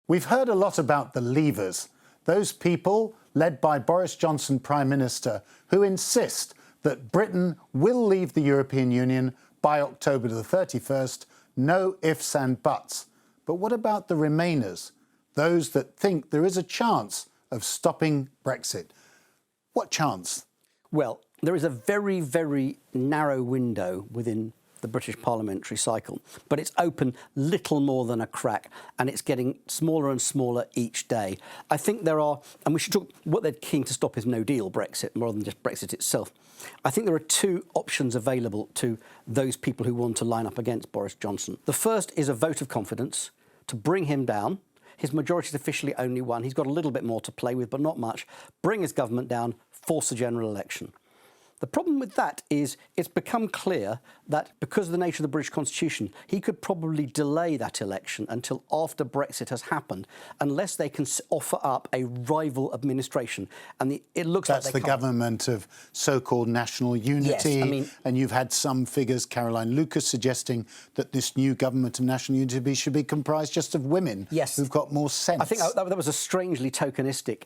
We've heard a lot about the leavers, those people led by Boris Johnson, Prime Minister, who insist that Britain will leave the European Union by October the 31st, no ifs and buts. But what about the Remainers, those that think there is a chance of stopping Brexit? What chance? Well, there is a very, very narrow window within the British parliamentary cycle, but it's open little more than a crack, and it's getting smaller and smaller each day. I think there are, and we should talk, what they're keen to stop is no-deal Brexit, more than just Brexit itself. I think there are two options available to those people who want to line up against Boris Johnson. The first is a vote of confidence to bring him down. His majority is officially only one. He's got a little bit more to play with, but not much. Bring his government down, force a general election. The problem with that is it's become clear that because of the nature of the British Constitution, he could probably delay that election until after Brexit has happened, unless they can offer up a rival administration. And it looks like that's the government of so-called national unity. Yes, I mean, and you've had some figures, Caroline Lucas, suggesting that this new government of national unity should be comprised just of women who've got more sense. I think that was a strangely tokenistic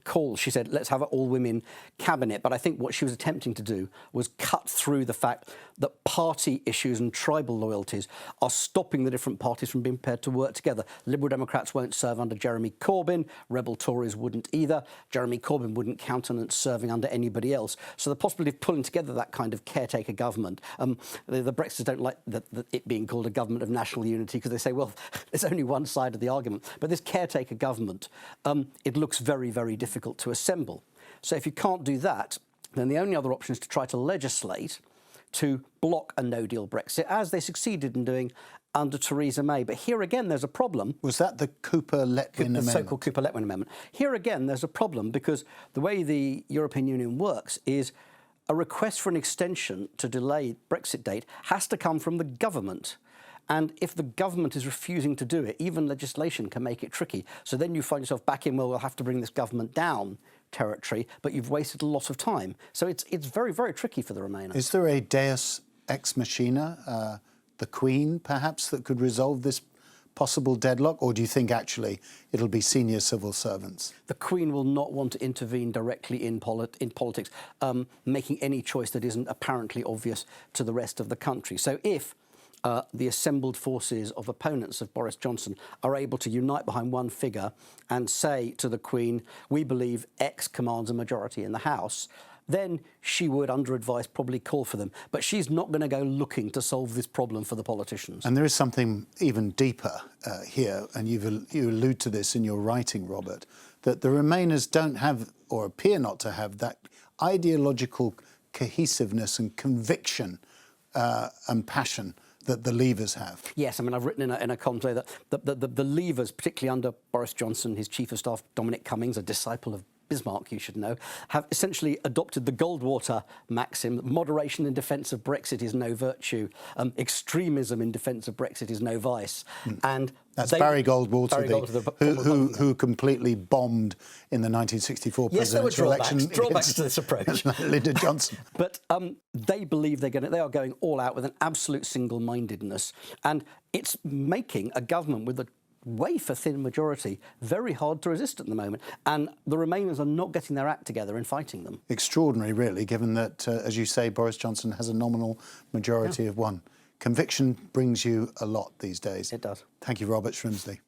call. She said, let's have an all-women cabinet. But I think what she was attempting to do was cut through the fact that party issues and tribal loyalties are stopping the different parties from being prepared to work together. Liberal Democrats won't serve under Jeremy Corbyn. Rebel Tories wouldn't either. Jeremy Corbyn wouldn't countenance serving under anybody else. So the possibility of pulling together that kind of caretaker government, the Brexiters don't like it being called a government of national unity because they say, well, there's only one side of the argument. But this caretaker government, it looks very, very difficult to assemble. So if you can't do that, then the only other option is to try to legislate to block a no-deal Brexit, as they succeeded in doing under Theresa May. But here again, there's a problem. Was that the Cooper-Letwin amendment? The so-called Cooper-Letwin amendment. Here again, there's a problem because the way the European Union works is a request for an extension to delay Brexit date has to come from the government. And if the government is refusing to do it, even legislation can make it tricky. So then you find yourself back in, well, we'll have to bring this government down territory, but you've wasted a lot of time. So it's very, very tricky for the Remainer. Is there a deus ex machina, the Queen, perhaps, that could resolve this possible deadlock? Or do you think, actually, it'll be senior civil servants? The Queen will not want to intervene directly in politics, making any choice that isn't apparently obvious to the rest of the country. So if the assembled forces of opponents of Boris Johnson are able to unite behind one figure and say to the Queen, we believe X commands a majority in the House, then she would, under advice, probably call for them. But she's not going to go looking to solve this problem for the politicians. And there is something even deeper here, and you allude to this in your writing, Robert, that the Remainers don't have, or appear not to have, that ideological cohesiveness and conviction and passion that the Leavers have. Yes, I mean, I've written in a column today that the Leavers, particularly under Boris Johnson, his Chief of Staff, Dominic Cummings, a disciple of Bismarck, you should know, have essentially adopted the Goldwater maxim: moderation in defence of Brexit is no virtue, extremism in defence of Brexit is no vice. And that's Barry Goldwater, who completely bombed in the 1964 presidential election. Yes, there were drawbacks to this approach. Lyndon Johnson. But they believe they are going all out with an absolute single-mindedness, and it's making a government with a wafer-thin majority very hard to resist at the moment. And the Remainers are not getting their act together in fighting them. Extraordinary, really, given that, as you say, Boris Johnson has a nominal majority of one. Conviction brings you a lot these days. It does. Thank you, Robert Shrimsley.